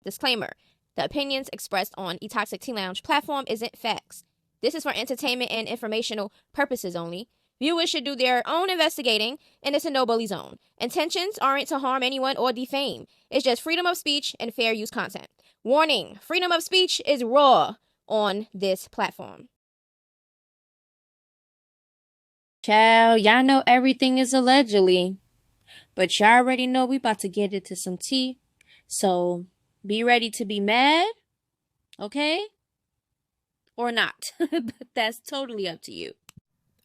Disclaimer. The opinions expressed on eToxic Tea Lounge platform isn't facts. This is for entertainment and informational purposes only. Viewers should do their own investigating, and it's a no-bully zone. Intentions aren't to harm anyone or defame. It's just freedom of speech and fair use content. Warning, freedom of speech is raw on this platform. Child, y'all know everything is allegedly, but y'all already know we about to get into some tea. So be ready to be mad, okay? Or not. But that's totally up to you.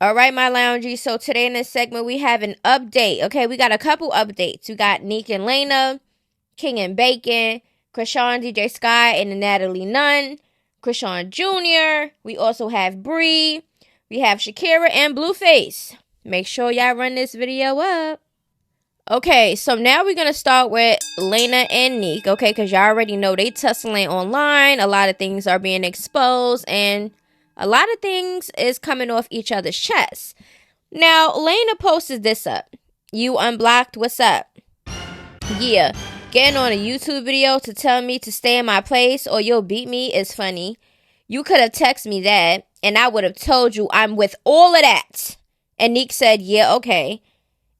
All right, my loungies. So today in this segment, we have an update. Okay, we got a couple updates. We got Nique and Laina, King and Bacon, Chrisean, djsky, and Natalie Nunn, Croan Jr. We also have Bree. We have Shakira and BLueface. Make sure y'all run this video up. Okay, so now we're going to start with Lena and Nick, okay? Because y'all already know they tussling online. A lot of things are being exposed, and a lot of things is coming off each other's chests. Now, Lena posted this up. You unblocked, what's up? Yeah, getting on a YouTube video to tell me to stay in my place or you'll beat me is funny. You could have texted me that, and I would have told you I'm with all of that. And Nick said, yeah, okay.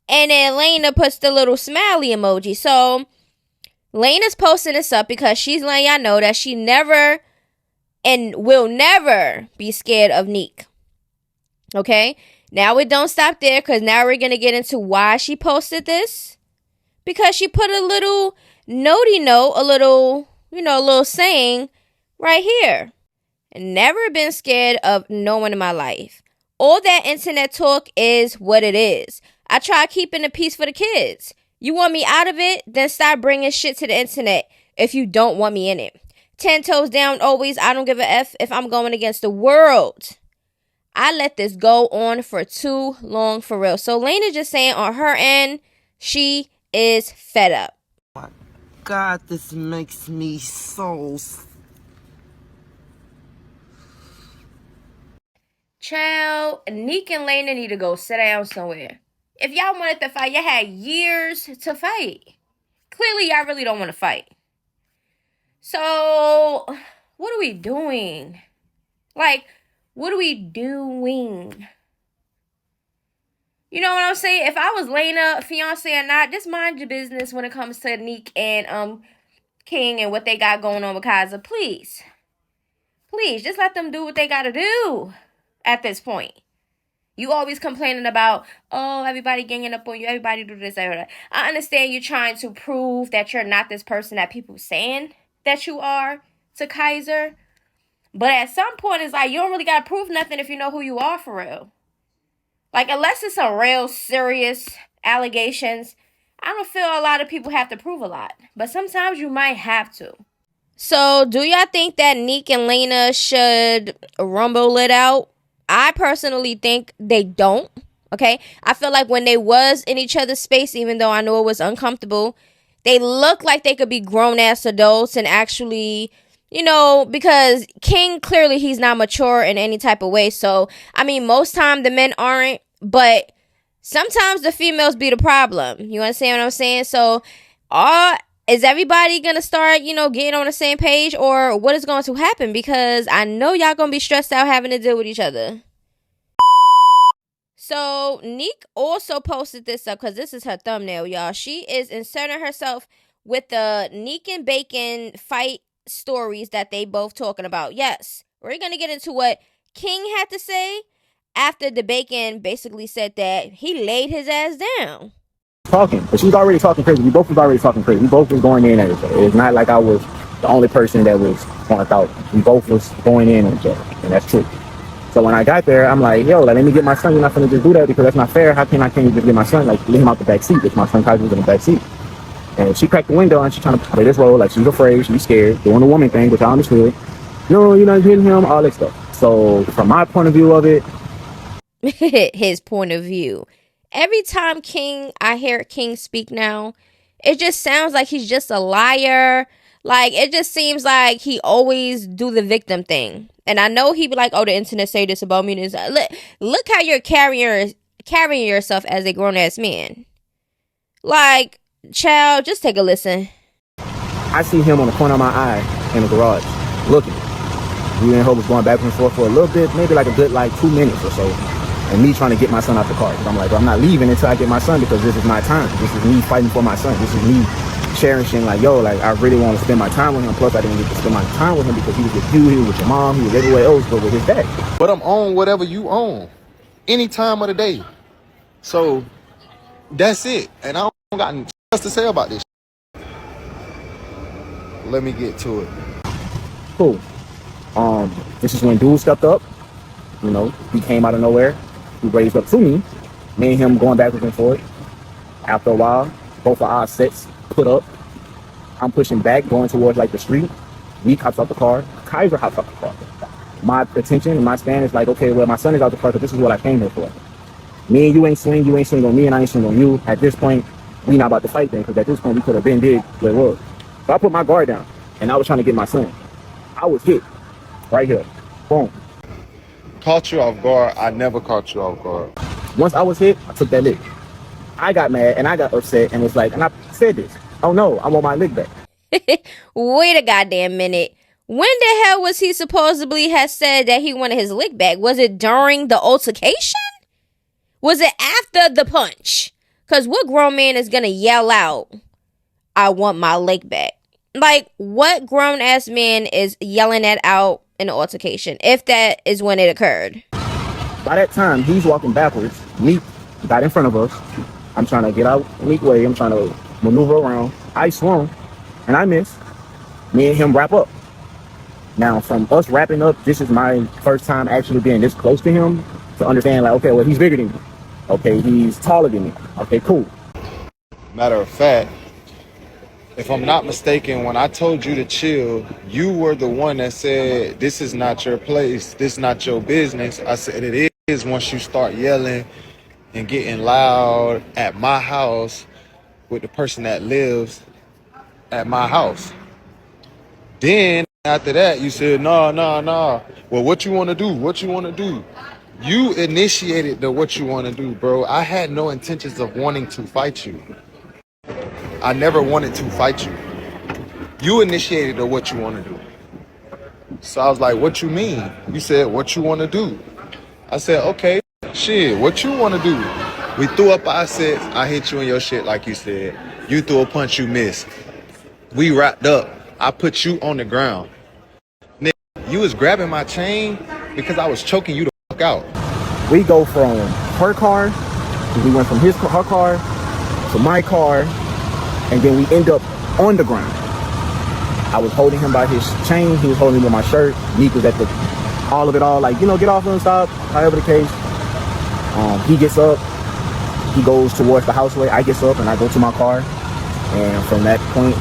And then Lena puts the little smiley emoji. So, Lena's posting this up because she's letting y'all know that she never and will never be scared of Nick. Okay? Now, it don't stop there because now we're going to get into why she posted this. Because she put a little notey note, a little saying right here. Never been scared of no one in my life. All that internet talk is what it is. I try keeping the peace for the kids. You want me out of it? Then stop bringing shit to the internet if you don't want me in it. 10 toes down always. I don't give a F if I'm going against the world. I let this go on for too long for real. So Lena just saying on her end, she is fed up. My God, this makes me so... Child, Nick and Lena need to go sit down somewhere. If y'all wanted to fight, y'all had years to fight. Clearly, y'all really don't want to fight. So, what are we doing? Like, what are we doing? You know what I'm saying? If I was Lena, fiance or not, just mind your business when it comes to Nick and King and what they got going on with Kaiser. Please. Please, just let them do what they got to do at this point. You always complaining about, oh, everybody ganging up on you, everybody do this, everybody. I understand you're trying to prove that you're not this person that people saying that you are to Kaiser. But at some point, it's like, you don't really got to prove nothing if you know who you are for real. Like, unless it's some real serious allegations, I don't feel a lot of people have to prove a lot. But sometimes you might have to. So, do y'all think that Nick and Lena should rumble it out? I personally think they don't, okay? I feel like when they was in each other's space, even though I know it was uncomfortable, they look like they could be grown-ass adults and actually, because King, clearly he's not mature in any type of way. So, I mean, most time the men aren't, but sometimes the females be the problem. You understand what I'm saying? So, is everybody going to start, getting on the same page, or what is going to happen? Because I know y'all going to be stressed out having to deal with each other. So, Nick also posted this up because this is her thumbnail, y'all. She is inserting herself with the Nick and Bacon fight stories that they both talking about. Yes, we're going to get into what King had to say after the Bacon basically said that he laid his ass down. Talking, but she was already talking crazy. We both was already talking crazy. We both was going in at each other. It's not like I was the only person that was on out. We both was going in at each other, and that's true. So when I got there, I'm like, yo, let me get my son. You're not gonna just do that because that's not fair. How can I can't just get my son, like, leave him out the back seat? It's my son Kaiser was in the back seat. And she cracked the window and she's trying to play this role like she's afraid, she's scared, doing the woman thing, which I understood. No, you're not hitting him, all that stuff. So from my point of view of it, his point of view. Every time I hear King speak now, it just sounds like he's just a liar. Like, it just seems like he always do the victim thing. And I know he be like, oh, the internet say this about me. Look how you're carrying yourself as a grown-ass man. Like, child, just take a listen. I see him on the corner of my eye in the garage looking. Me and her was going back and forth for a little bit, maybe like a good 2 minutes or so. And me trying to get my son out the car. Because I'm like, I'm not leaving until I get my son because this is my time. This is me fighting for my son. This is me cherishing, I really want to spend my time with him. Plus, I didn't get to spend my time with him because he was with you, he was with your mom, he was everywhere else but with his dad. But I'm on whatever you own, any time of the day. So that's it. And I don't got nothing else to say about this. Let me get to it. Cool. This is when dude stepped up. He came out of nowhere. He raised up to me. Me and him going backwards and forth. After a while, both of our sets put up. I'm pushing back, going towards the street. Nique hops out the car. Kaiser hops out the car. My attention and my span is okay, well, my son is out the car because this is what I came here for. Me and you ain't swing on me and I ain't swing on you. At this point, we not about to fight then because at this point we could have been big where it was. So I put my guard down and I was trying to get my son. I was hit right here. Boom. Caught you off guard. I never caught you off guard. Once I was hit, I took that lick. I got mad and I got upset and was and I said this. Oh no, I want my lick back. Wait a goddamn minute. When the hell was he supposedly has said that he wanted his lick back? Was it during the altercation? Was it after the punch? Because what grown man is going to yell out, I want my lick back? What grown ass man is yelling that out in the altercation, if that is when it occurred? By that time, he's walking backwards. Nique got in front of us. I'm trying to get out Nique way. I'm trying to maneuver around. I swung and I missed. Me and him wrap up. Now, from us wrapping up, this is my first time actually being this close to him to understand, okay, well, he's bigger than me. Okay, he's taller than me. Okay, cool. Matter of fact, if I'm not mistaken, when I told you to chill, you were the one that said, this is not your place, this is not your business. I said, it is once you start yelling and getting loud at my house with the person that lives at my house. Then after that, you said, no. Well, what you want to do? What you want to do? You initiated the what you want to do, bro. I had no intentions of wanting to fight you. I never wanted to fight you. You initiated the what you want to do. So I was like, what you mean? You said, what you want to do? I said, okay, shit, what you want to do? We threw up our sets. I hit you in your shit like you said. You threw a punch, you missed. We wrapped up. I put you on the ground. Nigga, you was grabbing my chain because I was choking you the fuck out. We go from her car, we went from her car to my car, and then we end up on the ground. I was holding him by his chain, he was holding me with my shirt. Nique was at all of it all, get off and stop, however the case. He gets up, he goes towards the houseway, I gets up and I go to my car. And from that point,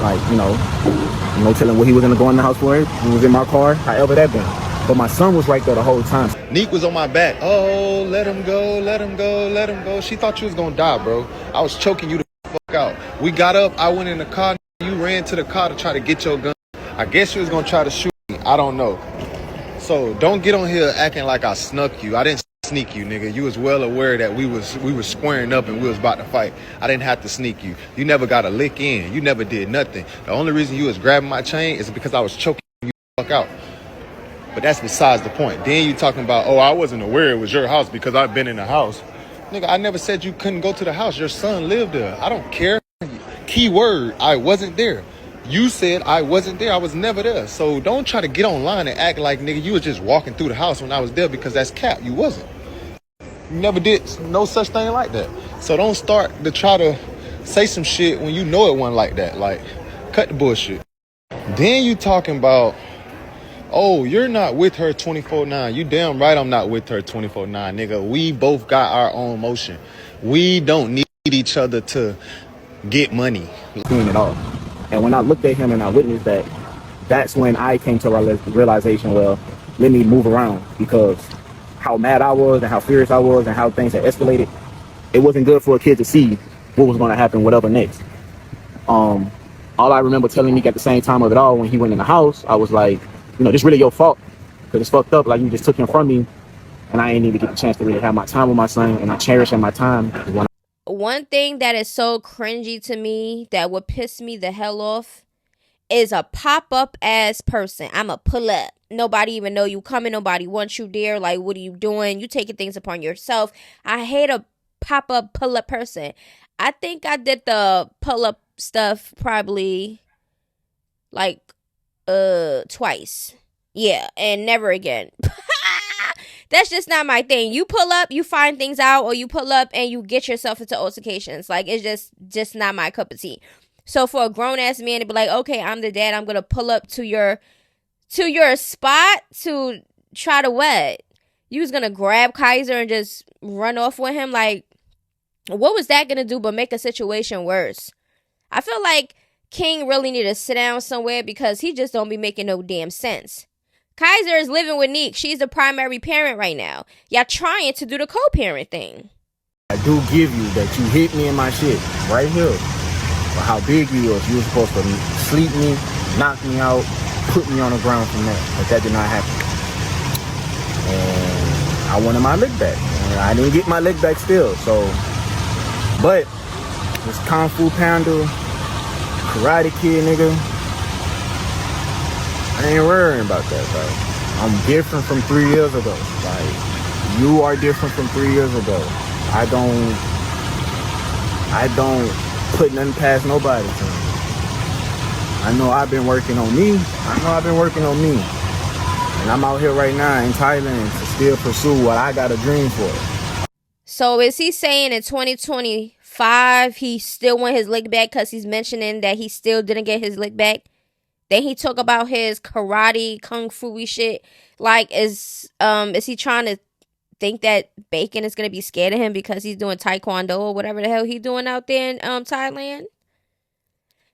no telling what he was gonna go in the house for. He was in my car, however that been. But my son was right there the whole time. Nique was on my back. Oh, let him go, let him go, let him go. She thought you was gonna die, bro. I was choking you the fuck out. We got up, I went in the car, you ran to the car to try to get your gun. I guess you was gonna try to shoot me, I don't know. So don't get on here acting like I snuck you. I didn't sneak you, nigga. You was well aware that we were squaring up and we was about to fight. I didn't have to sneak you. You never got a lick in. You never did nothing. The only reason you was grabbing my chain is because I was choking you the fuck out. But that's besides the point. Then you talking about, oh, I wasn't aware it was your house because I've been in the house. Nigga, I never said you couldn't go to the house. Your son lived there. I don't care. Key word, I wasn't there. You said I wasn't there. I was never there. So don't try to get online and act like, nigga, you was just walking through the house when I was there because that's cap. You wasn't. You never did no such thing like that. So don't start to try to say some shit when you know it wasn't like that. Cut the bullshit. Then you talking about, oh, you're not with her 24/9. You damn right I'm not with her 24/9, nigga. We both got our own motion. We don't need each other to get money. Seeing it all. And when I looked at him and I witnessed that, that's when I came to a realization, well, let me move around, because how mad I was and how furious I was and how things had escalated, it wasn't good for a kid to see what was going to happen, whatever next. All I remember telling Nique at the same time of it all, when he went in the house, I was like, this really your fault, because it's fucked up. You just took him from me, and I ain't even get the chance to really have my time with my son, and I cherish my time. One thing that is so cringy to me that would piss me the hell off is a pop-up ass person. I'm a pull up. Nobody even know you coming. Nobody wants you there. Like, what are you doing? You taking things upon yourself. I hate a pop-up, pull-up person. I think I did the pull-up stuff probably like twice. Yeah, and never again. That's just not my thing. You pull up, you find things out, or you pull up and you get yourself into altercations. Like, it's just not my cup of tea. So for a grown ass man to be like, okay, I'm the dad, I'm gonna pull up to your spot to try to what? You was gonna grab Kaiser and just run off with him? Like, what was that gonna do but make a situation worse? I feel like King really need to sit down somewhere because he just don't be making no damn sense. Kaiser is living with Nique. She's the primary parent right now. Y'all trying to do the co-parent thing. I do give you that you hit me in my shit right here. For how big you was. You were supposed to sleep me, knock me out, put me on the ground from there. But that did not happen. And I wanted my lick back. And I didn't get my lick back still. So, but this Kung Fu Panda, Karate Kid nigga, I ain't worrying about that, bro. I'm different from 3 years ago. Like, you are different from 3 years ago. I don't put nothing past nobody. I know I've been working on me. And I'm out here right now in Thailand to still pursue what I got a dream for. So is he saying in 2025 he still want his lick back because he's mentioning that he still didn't get his lick back? Then he talk about his karate, kung fu-y shit. Like, is he trying to think that Bacon is going to be scared of him because he's doing taekwondo or whatever the hell he's doing out there in Thailand?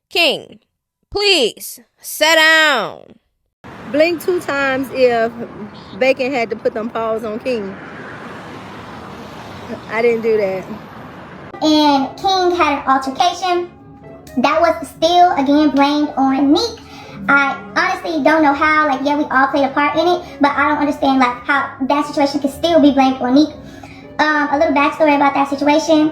King, please, sit down. Blink 2 times if Bacon had to put them paws on King. I didn't do that. And King had an altercation. That was still, again, blamed on Nique. I honestly don't know how, like, yeah, we all played a part in it, but I don't understand, like, how that situation could still be blamed on Nique. A little backstory about that situation.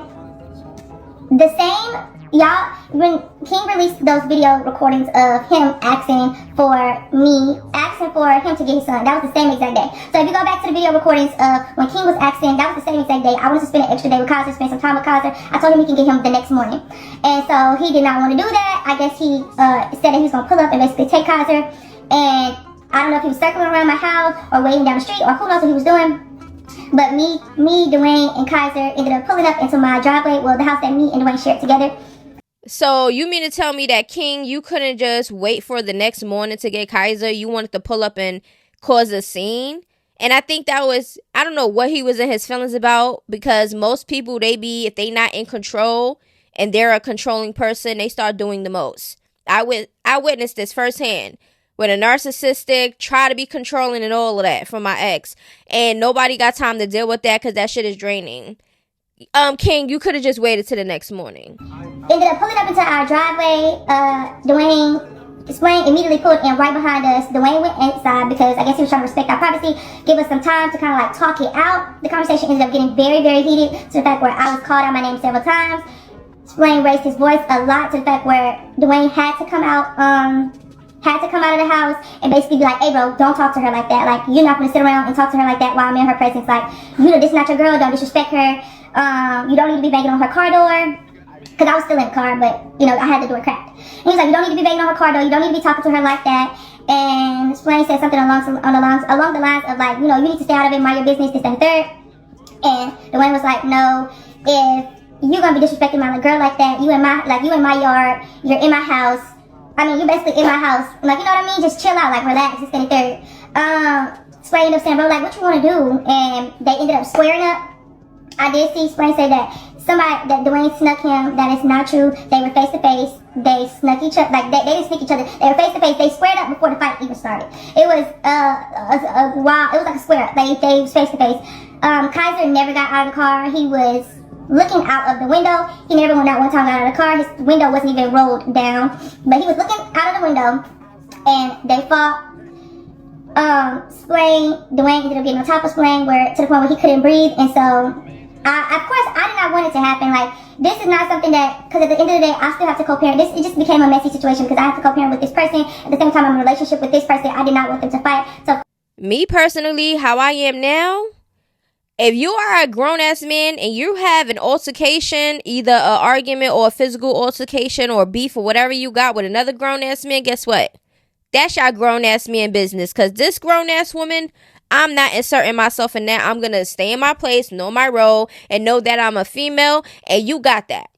The same, y'all, when King released those video recordings of him asking for him to get his son, that was the same exact day. So if you go back to the video recordings of when King was asking, that was the same exact day. I wanted to spend an extra day with Kaiser, spend some time with Kaiser. I told him he can get him the next morning. And so he did not want to do that. I guess he said that he was going to pull up and basically take Kaiser. And I don't know if he was circling around my house or waiting down the street or who knows what he was doing. But me, Dwayne, and Kaiser ended up pulling up into my driveway. Well, the house that me and Dwayne shared together. So you mean to tell me that, King, you couldn't just wait for the next morning to get Kaiser? You wanted to pull up and cause a scene? And I think that was, I don't know what he was in his feelings about, because most people, if they not in control and they're a controlling person, they start doing the most. I witnessed this firsthand with a narcissistic, try to be controlling and all of that from my ex. And nobody got time to deal with that because that shit is draining. King, you could have just waited till the next morning. Ended up pulling up into our driveway. Dwayne immediately pulled in right behind us. Dwayne went inside because I guess he was trying to respect our privacy, give us some time to kind of like talk it out. The conversation ended up getting very, very heated to the fact where I was called out my name several times. Dwayne raised his voice a lot to the fact where Dwayne had to come out of the house and basically be like, hey bro, don't talk to her like that. Like, you're not gonna sit around and talk to her like that while I'm in her presence. Like, you know, this is not your girl, don't disrespect her. You don't need to be banging on her car door. Because I was still in the car, but, you know, I had the door cracked. And he was like, you don't need to be banging on her car door. You don't need to be talking to her like that. And Dwayne said something along the lines of, like, you know, you need to stay out of it, mind your business, this, and third. And Dwayne was like, no, if you're going to be disrespecting my little girl like that, you in my yard, you're in my house. I mean, you're basically in my house. Like, you know what I mean? Just chill out, like, relax, this, and third. Dwayne ended up saying, bro, like, what you want to do? And they ended up squaring up. I did see Dwayne say that Dwayne snuck him. That is not true. They were face to face. They snuck each other. Like, they didn't sneak each other. They were face to face. They squared up before the fight even started. It was it was like a square up. They was face to face. Kaiser never got out of the car. He was looking out of the window. He never went out one time out of the car. His window wasn't even rolled down, but he was looking out of the window, and they fought. Dwayne ended up getting on top of Spring to the point where he couldn't breathe, and so. Of course, I did not want it to happen. Like, this is not something that, because at the end of the day, I still have to co-parent. It just became a messy situation because I have to co-parent with this person. At the same time, I'm in a relationship with this person. I did not want them to fight. So, me personally, how I am now, if you are a grown-ass man and you have an altercation, either an argument or a physical altercation or beef or whatever you got with another grown-ass man, guess what? That's your grown-ass man business. Because this grown-ass woman, I'm not inserting myself in that. I'm going to stay in my place, know my role, and know that I'm a female, and you got that.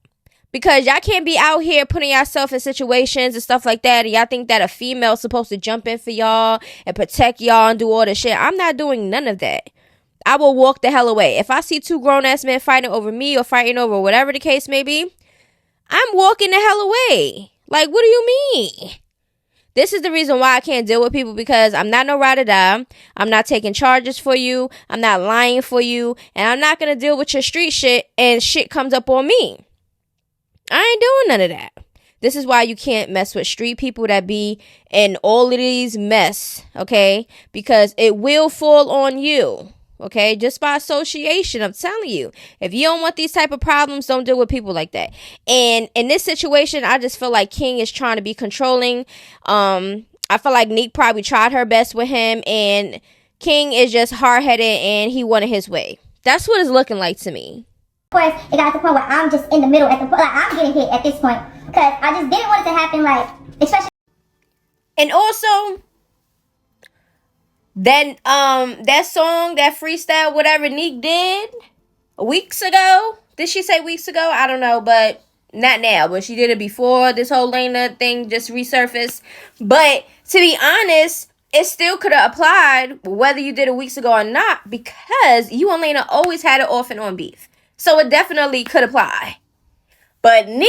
Because y'all can't be out here putting yourself in situations and stuff like that, and y'all think that a female's supposed to jump in for y'all and protect y'all and do all this shit. I'm not doing none of that. I will walk the hell away. If I see two grown-ass men fighting over me or fighting over whatever the case may be, I'm walking the hell away. Like, what do you mean? This is the reason why I can't deal with people, because I'm not no ride or die. I'm not taking charges for you. I'm not lying for you. And I'm not going to deal with your street shit and shit comes up on me. I ain't doing none of that. This is why you can't mess with street people that be in all of these mess, okay? Because it will fall on you. Okay, just by association, I'm telling you. If you don't want these type of problems, don't deal with people like that. And in this situation, I just feel like King is trying to be controlling. I feel like Nique probably tried her best with him, and King is just hard-headed, and he wanted his way. That's what it's looking like to me. of course, it got to the point where I'm just in the middle at the point, like, I'm getting hit at this point. Because I just didn't want it to happen, like, especially. And also, that song, that freestyle, whatever Nique did weeks ago. Did she say weeks ago? I don't know, but not now. But she did it before this whole Lena thing just resurfaced. But to be honest, it still could have applied whether you did it weeks ago or not, because you and Lena always had an off and on beef. So it definitely could apply. But Nique,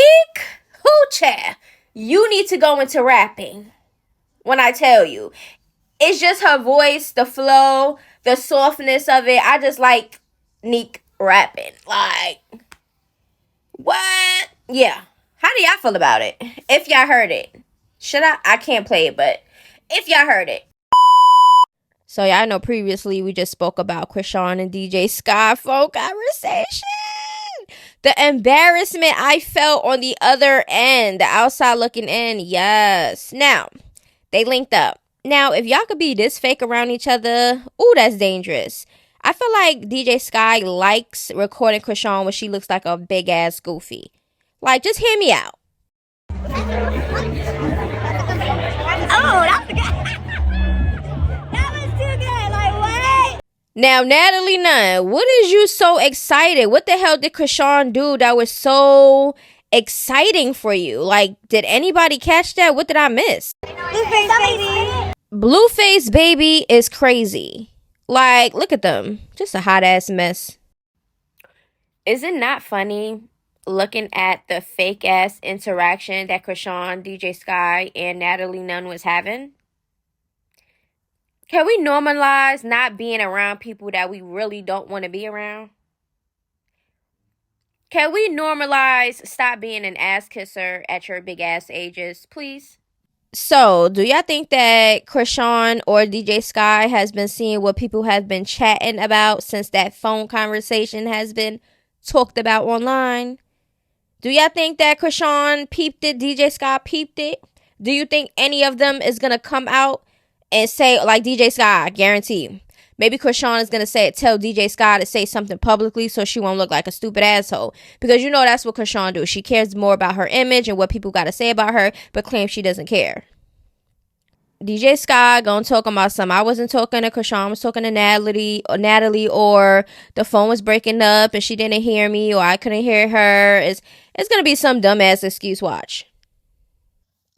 child, you need to go into rapping. When I tell you. It's just her voice, the flow, the softness of it. I just like Nique rapping. Like, what? Yeah. How do y'all feel about it? If y'all heard it. Should I? I can't play it, but if y'all heard it. So y'all know previously we just spoke about Chrisean and djsky phone conversation. The embarrassment I felt on the other end. The outside looking in. Yes. Now, they linked up. Now, if y'all could be this fake around each other, ooh, that's dangerous. I feel like djsky likes recording Chrisean when she looks like a big ass goofy. Like, just hear me out. Oh, that was good. That was too good. Like, what? Now, Natalie Nunn, what is you so excited? What the hell did Chrisean do that was so exciting for you? Like, did anybody catch that? What did I miss? BLueface, baby. BLueface baby is crazy. Like, look at them. Just a hot ass mess. Is it not funny looking at the fake ass interaction that Chrisean, djsky, and Natalie Nunn was having? Can we normalize not being around people that we really don't want to be around? Can we normalize stop being an ass kisser at your big ass ages, please? So, do y'all think that Chrisean or djsky has been seeing what people have been chatting about since that phone conversation has been talked about online? Do y'all think that Chrisean peeped it, djsky peeped it? Do you think any of them is going to come out and say, like djsky, I guarantee you. Maybe Chrisean is going to tell djsky to say something publicly so she won't look like a stupid asshole. Because you know that's what Chrisean do. She cares more about her image and what people got to say about her, but claims she doesn't care. djsky gonna talk about something. I wasn't talking to Chrisean. I was talking to Natalie, or the phone was breaking up and she didn't hear me, or I couldn't hear her. It's going to be some dumbass excuse. Watch.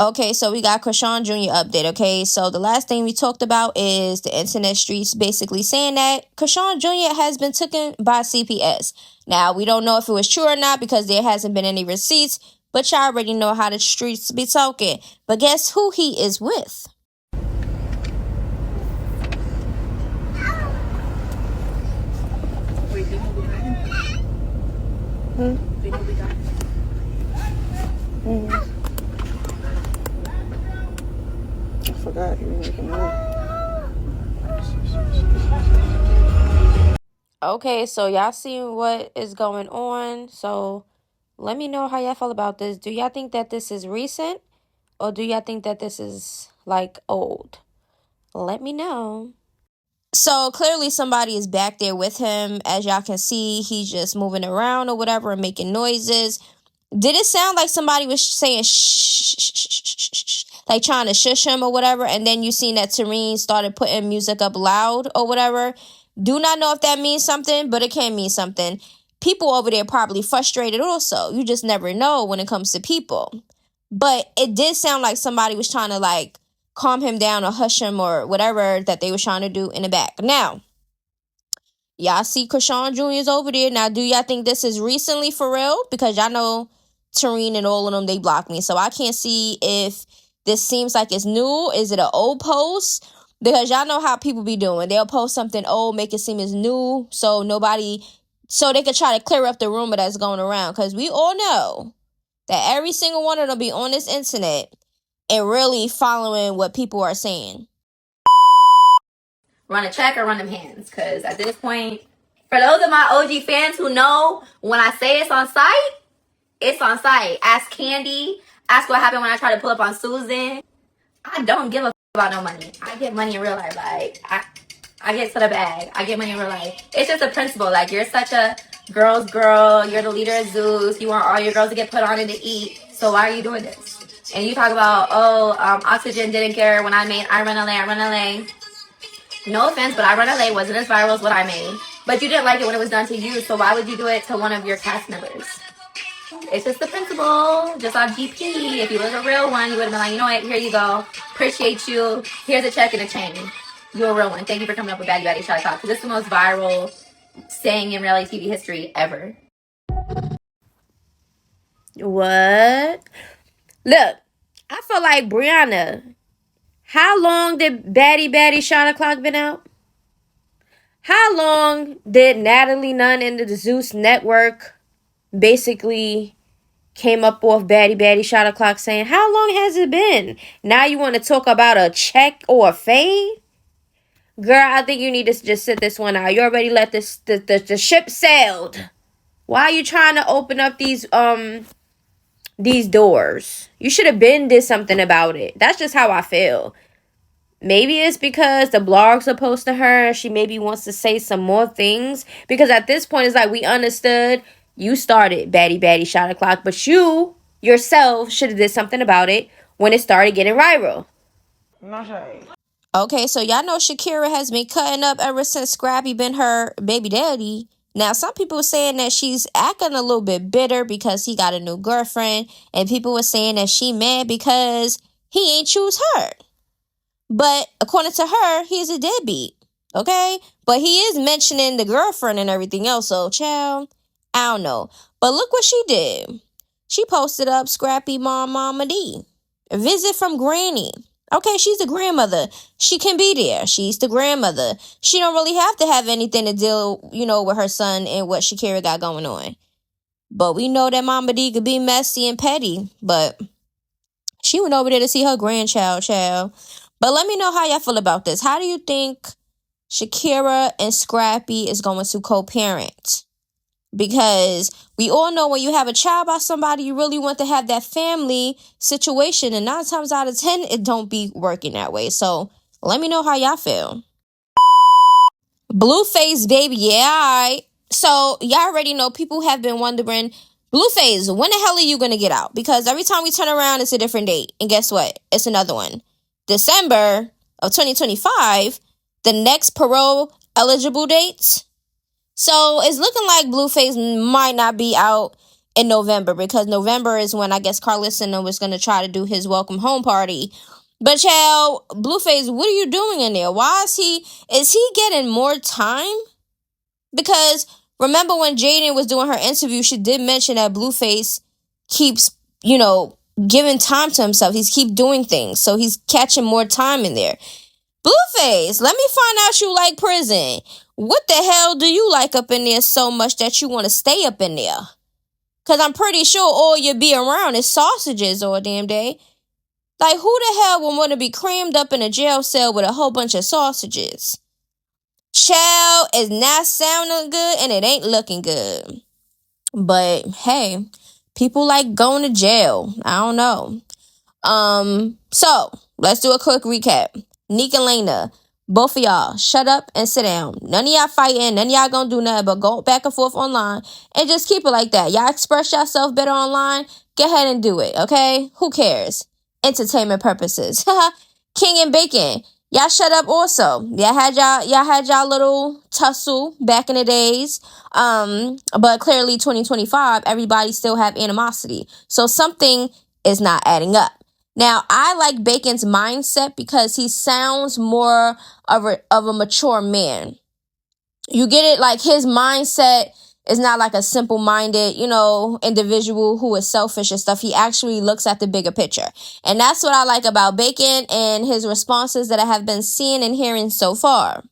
Okay, so we got Croan Jr. update, okay? So the last thing we talked about is the internet streets basically saying that Croan Jr. has been taken by CPS. Now, we don't know if it was true or not because there hasn't been any receipts, but y'all already know how the streets be talking. But guess who he is with? I forgot he was making noise. Okay, so y'all see what is going on. So Let me know how y'all feel about this. Do y'all think that this is recent? Or do y'all think that this is, like, old? Let me know. So clearly somebody is back there with him. As y'all can see, he's just moving around or whatever and making noises. Did it sound like somebody was saying shh, shh, shh, shh, shh, shh, like trying to shush him or whatever? And then you seen that Terrine started putting music up loud or whatever. Do not know if that means something, but it can mean something. People over there probably frustrated also. You just never know when it comes to people. But it did sound like somebody was trying to like calm him down or hush him or whatever that they were trying to do in the back. Now, y'all see Croan Jr. is over there. Now, do y'all think this is recently for real? Because y'all know Terrine and all of them, they blocked me. So I can't see if this seems like it's new. Is it an old post? Because y'all know how people be doing. They'll post something old, make it seem as new. So they could try to clear up the rumor that's going around. Because we all know that every single one of them be on this internet and really following what people are saying. Run a check or run them hands. Because at this point, for those of my OG fans who know when I say it's on site, it's on site. Ask Candy. Ask what happened when I tried to pull up on Susan. I don't give a about no money. I get money in real life. Like, I get to the bag. I get money in real life. It's just a principle. Like, you're such a girl's girl. You're the leader of Zeus. You want all your girls to get put on and to eat. So why are you doing this? And you talk about, Oxygen didn't care when I made I Run LA. No offense, but I Run LA wasn't as viral as what I made. But you didn't like it when it was done to you. So why would you do it to one of your cast members? It's just the principle, just on GP. If you was a real one, you would have been like, you know what, here you go. Appreciate you. Here's a check and a chain. You're a real one. Thank you for coming up with Baddie Baddie Shot Talk. Because this is the most viral saying in reality TV history ever. What? Look, I feel like Brianna. How long did Baddie Baddie Shot O'Clock been out? How long did Natalie Nunn and the Zeus Network basically came up off Baddie Baddie Shot O'Clock saying, how long has it been? Now you want to talk about a check or a fade? Girl, I think you need to just sit this one out. You already let the ship sailed. Why are you trying to open up these doors? You should have been did something about it. That's just how I feel. Maybe it's because the blogs are posted to her. She maybe wants to say some more things. Because at this point, it's like we understood you started Baddie Baddie Shot O'Clock. But you, yourself, should have did something about it when it started getting viral. No shade. Okay, so y'all know Shakira has been cutting up ever since Scrappy been her baby daddy. Now, some people were saying that she's acting a little bit bitter because he got a new girlfriend. And people were saying that she mad because he ain't choose her. But according to her, he's a deadbeat. Okay? But he is mentioning the girlfriend and everything else. So, child, I don't know. But look what she did. She posted up Scrappy Mama D. A visit from Granny. Okay, she's the grandmother. She can be there. She's the grandmother. She don't really have to have anything to deal, with her son and what Shakira got going on. But we know that Mama D could be messy and petty. But she went over there to see her child. But let me know how y'all feel about this. How do you think Shakira and Scrappy is going to co-parent? Because we all know when you have a child by somebody, you really want to have that family situation. And 9 times out of 10, it don't be working that way. So let me know how y'all feel. BLueface, baby. Yeah, all right. So y'all already know people have been wondering, BLueface, when the hell are you going to get out? Because every time we turn around, it's a different date. And guess what? It's another one. December of 2025, the next parole eligible date. So it's looking like BLueface might not be out in November, because November is when I guess Carlison was going to try to do his welcome home party. But child, BLueface, what are you doing in there? Why is he getting more time? Because remember when Jaden was doing her interview, she did mention that BLueface keeps, giving time to himself. He's keep doing things. So he's catching more time in there. BLueface, let me find out you like prison. What the hell do you like up in there so much that you want to stay up in there? Because I'm pretty sure all you be around is sausages all damn day. Like, who the hell would want to be crammed up in a jail cell with a whole bunch of sausages? Child, is not sounding good and it ain't looking good. But, hey, People like going to jail. I don't know. So let's do a quick recap. Nique and Laina, both of y'all, shut up and sit down. None of y'all fighting. None of y'all gonna do nothing but go back and forth online and just keep it like that. Y'all express yourself better online. Go ahead and do it, okay? Who cares? Entertainment purposes. King and Bacon, y'all shut up also. Y'all had y'all little tussle back in the days. But clearly 2025, everybody still have animosity. So something is not adding up. Now, I like Bacon's mindset because he sounds more of a mature man. You get it? Like, his mindset is not like a simple-minded, individual who is selfish and stuff. He actually looks at the bigger picture. And that's what I like about Bacon and his responses that I have been seeing and hearing so far.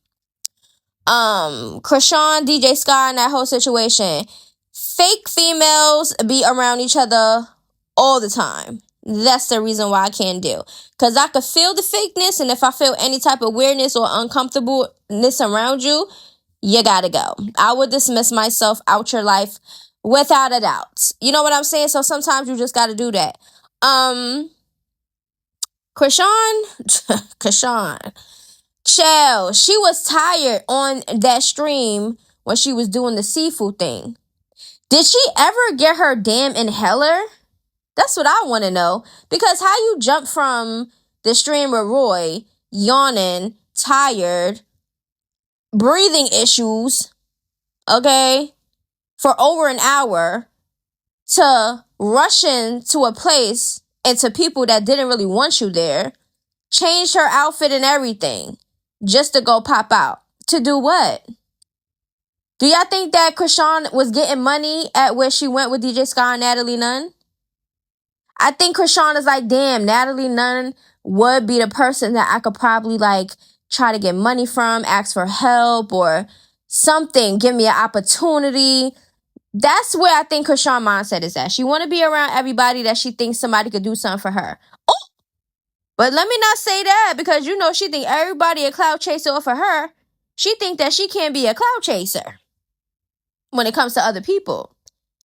Chrisean, djsky, and that whole situation. Fake females be around each other all the time. That's the reason why I can't do. Because I could feel the fakeness, and if I feel any type of weirdness or uncomfortableness around you, you gotta go. I would dismiss myself out your life without a doubt. You know what I'm saying? So sometimes you just gotta do that. Chrisean, chill. She was tired on that stream when she was doing the seafood thing. Did she ever get her damn inhaler? That's what I want to know. Because how you jump from the stream with Roy, yawning, tired, breathing issues, okay, for over an hour, to rushing to a place and to people that didn't really want you there, changed her outfit and everything, just to go pop out. To do what? Do y'all think that Chrisean was getting money at where she went with djsky and Natalie Nunn? I think Chrisean is like, damn, Natalie Nunn would be the person that I could probably try to get money from, ask for help or something, give me an opportunity. That's where I think Chrisean mindset is at. She want to be around everybody that she thinks somebody could do something for her. Oh, but let me not say that, because she think everybody a cloud chaser for her. She think that she can't be a cloud chaser when it comes to other people.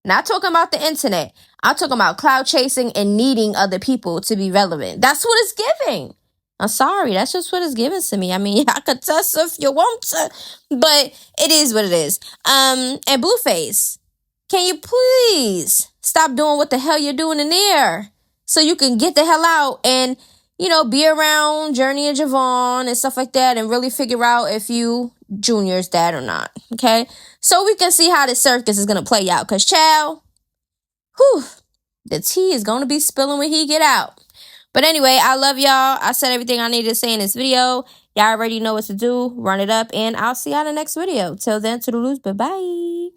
Not talking about the internet. I'm talking about cloud chasing and needing other people to be relevant. That's what it's giving. I'm sorry. That's just what it's giving to me. I mean, I could test if you want to, but it is what it is. And BLueface, can you please stop doing what the hell you're doing in there so you can get the hell out and, be around Journey and Javon and stuff like that and really figure out if you Junior's dad or not, okay? So we can see how this circus is going to play out, because child, the tea is going to be spilling when he get out. But anyway, I love y'all. I said everything I needed to say in this video. Y'all already know what to do. Run it up, and I'll see y'all in the next video. Till then, toodaloos, bye-bye.